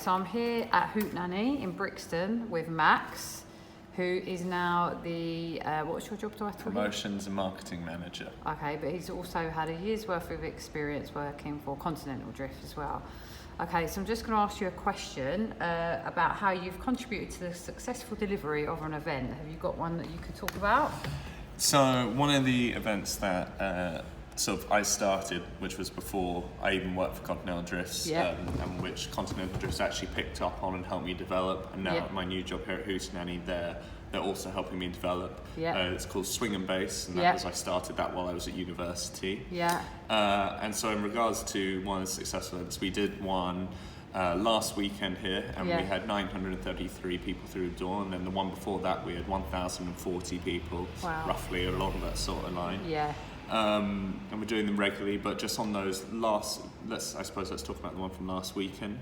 so I'm here at Hootenanny in Brixton with Max, who is now the, what's your job title? Promotions and Marketing Manager. Okay, but he's also had a year's worth of experience working for Continental Drift as well. Okay, so I'm just going to ask you a question about how you've contributed to the successful delivery of an event. Have you got one that you could talk about? So one of the events that sort of I started, which was before I even worked for Continental Drifts, and which Continental Drifts actually picked up on and helped me develop. And now at my new job here at Hootenanny, they're also helping me develop. It's called Swing and Bass, and that was, I started that while I was at university. And so in regards to one of the successful events, we did one last weekend here, and we had 933 people through the door, and then the one before that we had 1,040 people, roughly along that sort of line. And we're doing them regularly, but just on those last, let's talk about the one from last weekend.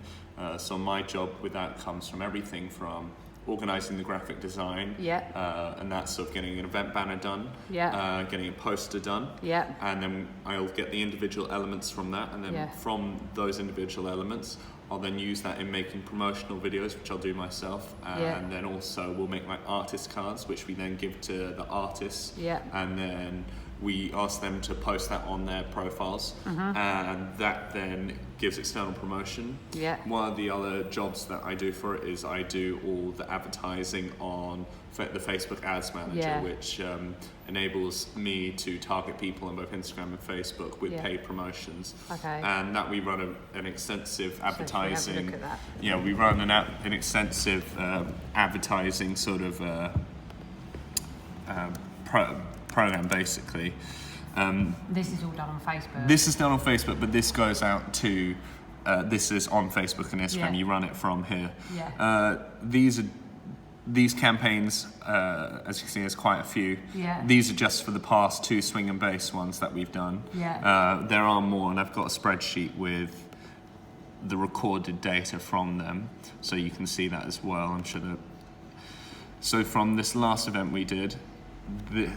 So my job with that comes from everything from organising the graphic design, and that's sort of getting an event banner done, getting a poster done, and then I'll get the individual elements from that, and then from those individual elements I'll then use that in making promotional videos, which I'll do myself, and then also we'll make like artist cards, which we then give to the artists, and then we ask them to post that on their profiles, and that then gives external promotion. One of the other jobs that I do for it is I do all the advertising on the Facebook Ads Manager, which enables me to target people on both Instagram and Facebook with paid promotions. And that we run an extensive advertising. We run an extensive advertising sort of program basically. This is all done on Facebook? This is done on Facebook, but this goes out to, this is on Facebook and Instagram, you run it from here. These campaigns, as you can see, there's quite a few. These are just for the past 2 Swing and Bass ones that we've done. There are more, and I've got a spreadsheet with the recorded data from them, so you can see that as well. I'm sure that. So from this last event we did,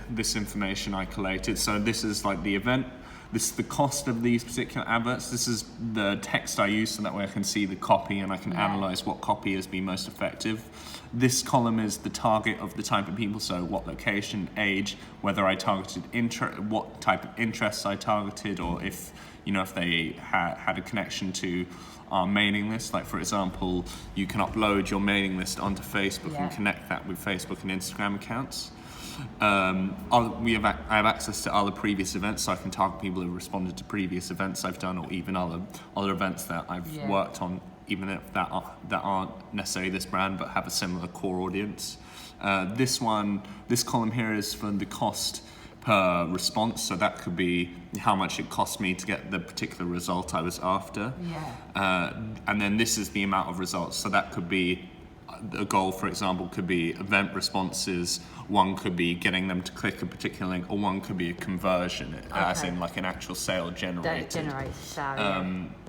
this information I collated. So this is like the event. This is the cost of these particular adverts. This is the text I use, so that way I can see the copy and I can analyze what copy has been most effective. This column is the target of the type of people, so what location, age, whether I targeted what type of interests I targeted, or if if they had a connection to our mailing list. Like for example, you can upload your mailing list onto Facebook and connect that with Facebook and Instagram accounts. I have access to other previous events, so I can target people who responded to previous events I've done, or even other events that I've worked on, even if that aren't necessarily this brand but have a similar core audience. This column here is for the cost per response, so that could be how much it cost me to get the particular result I was after. And then this is the amount of results, so that could be a goal, for example, could be event responses, one could be getting them to click a particular link, or one could be a conversion, as in like an actual sale generated.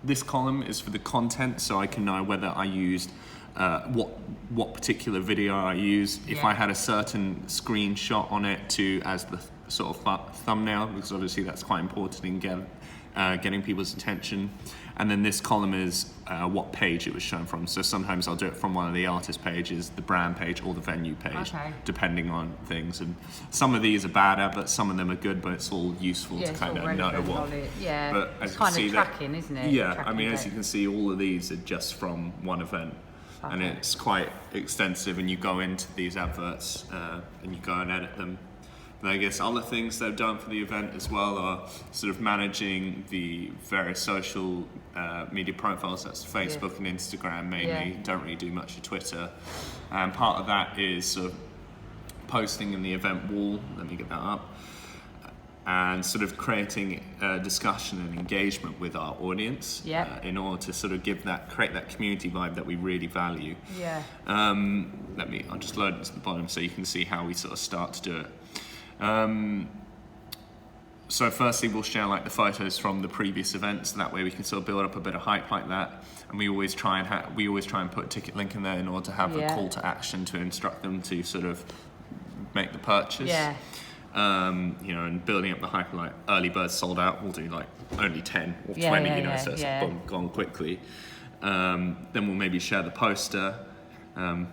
This column is for the content, so I can know whether I used what particular video I used, if I had a certain screenshot on it as the sort of thumbnail, because obviously that's quite important in getting people's attention. And then this column is what page it was shown from. So sometimes I'll do it from one of the artist pages, the brand page, or the venue page, depending on things. And some of these are bad adverts, some of them are good, but it's all useful to kind of know what. But as it's kind of tracking, isn't it? As you can see, all of these are just from one event. And it's quite extensive, and you go into these adverts and you go and edit them. And I guess other things they've done for the event as well are sort of managing the various social media profiles. That's Facebook and Instagram mainly. Don't really do much of Twitter. And part of that is sort of posting in the event wall. Let me get that up. And sort of creating discussion and engagement with our audience in order to sort of create that community vibe that we really value. I'll just load it to the bottom so you can see how we sort of start to do it. So firstly, we'll share like the photos from the previous events, so that way we can sort of build up a bit of hype like that. And we always try and put a ticket link in there in order to have a call to action to instruct them to sort of make the purchase. And building up the hype, like early birds sold out, we'll do like only 10 or 20, so it's gone quickly. Then we'll maybe share the poster,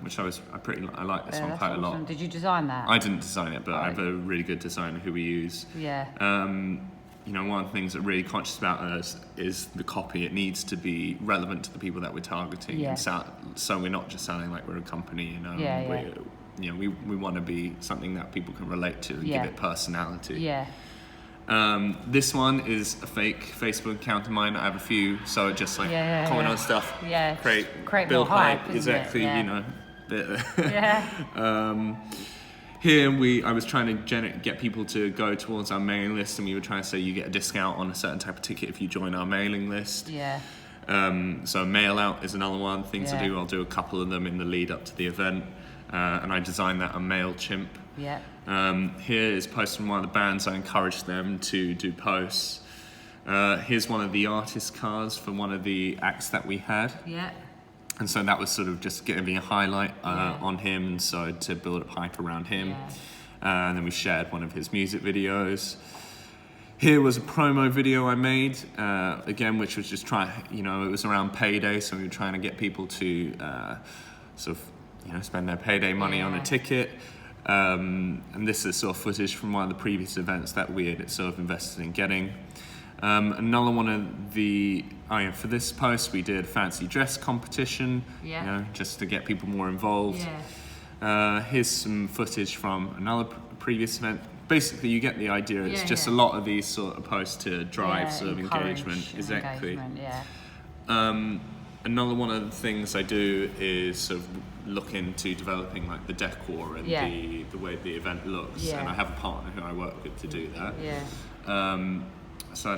which I like this one quite a lot. Did you design that? I didn't design it, but I have a really good designer who we use. Yeah. You know, one of the things that I'm really conscious about us is the copy. It needs to be relevant to the people that we're targeting. Yeah. And so we're not just sounding like we're a company, you know. You know, we want to be something that people can relate to and give it personality. Yeah. This one is a fake Facebook account of mine. I have a few, so just like comment on stuff, create build more hype, exactly, you know. Yeah. Here I was trying to get people to go towards our mailing list, and we were trying to say you get a discount on a certain type of ticket if you join our mailing list. Yeah. So mail out is another one thing to do. I'll do a couple of them in the lead up to the event, and I designed that on MailChimp. Yeah. Here is posts from one of the bands. I encouraged them to do posts. Here's one of the artist cards for one of the acts that we had. Yeah. And so that was sort of just giving a highlight on him, and so to build up hype around him. And then we shared one of his music videos. Here was a promo video I made, again, which was just it was around payday, so we were trying to get people to spend their payday money on a ticket. And this is sort of footage from one of the previous events that we had sort of invested in getting. Another one of the, for this post we did fancy dress competition, just to get people more involved. Here's some footage from another previous event. Basically, you get the idea. It's just a lot of these sort of posts to drive sort of engagement. Exactly. Another one of the things I do is sort of look into developing like the decor and the way the event looks, and I have a partner who I work with to do that. So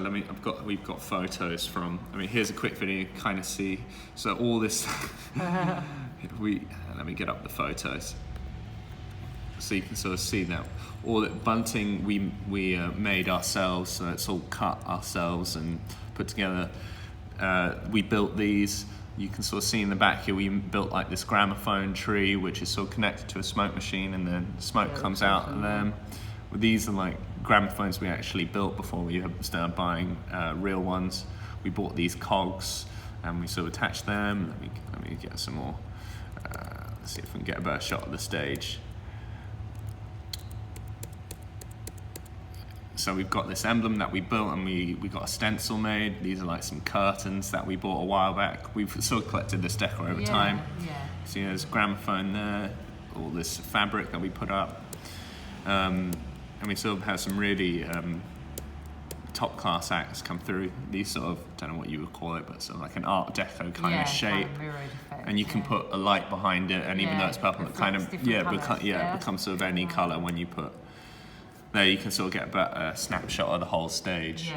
we've got photos from. Here's a quick video. You kind of see. So all this. Let me get up the photos. So you can sort of see that all that bunting we made ourselves. So it's all cut ourselves and put together. We built these. You can sort of see in the back here, we built like this gramophone tree, which is sort of connected to a smoke machine, and then smoke comes out of them. These are like gramophones we actually built before we started buying real ones. We bought these cogs and we sort of attached them. Let me get some more. Let's see if we can get a better shot of the stage. So we've got this emblem that we built, and we got a stencil made. These are like some curtains that we bought a while back. We've sort of collected this decor over time. So there's a gramophone there, all this fabric that we put up. And we sort of have some really top class acts come through. These sort of, don't know what you would call it, but sort of like an Art Deco kind of shape. And you can put a light behind it, and even though it's purple, it kind of becomes sort of any colour when you put. There you can sort of get a snapshot of the whole stage.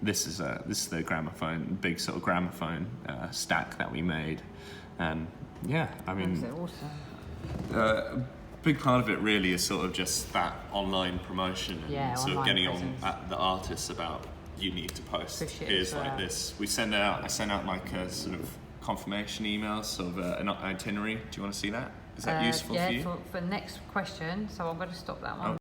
This is the gramophone, big sort of gramophone stack that we made, and awesome. A big part of it really is sort of just that online promotion and sort of getting on at the artists about you need to post. Here's like this. I send out like a sort of confirmation email, sort of an itinerary. Do you want to see that? Is that useful for you? For next question. So I'm going to stop that one.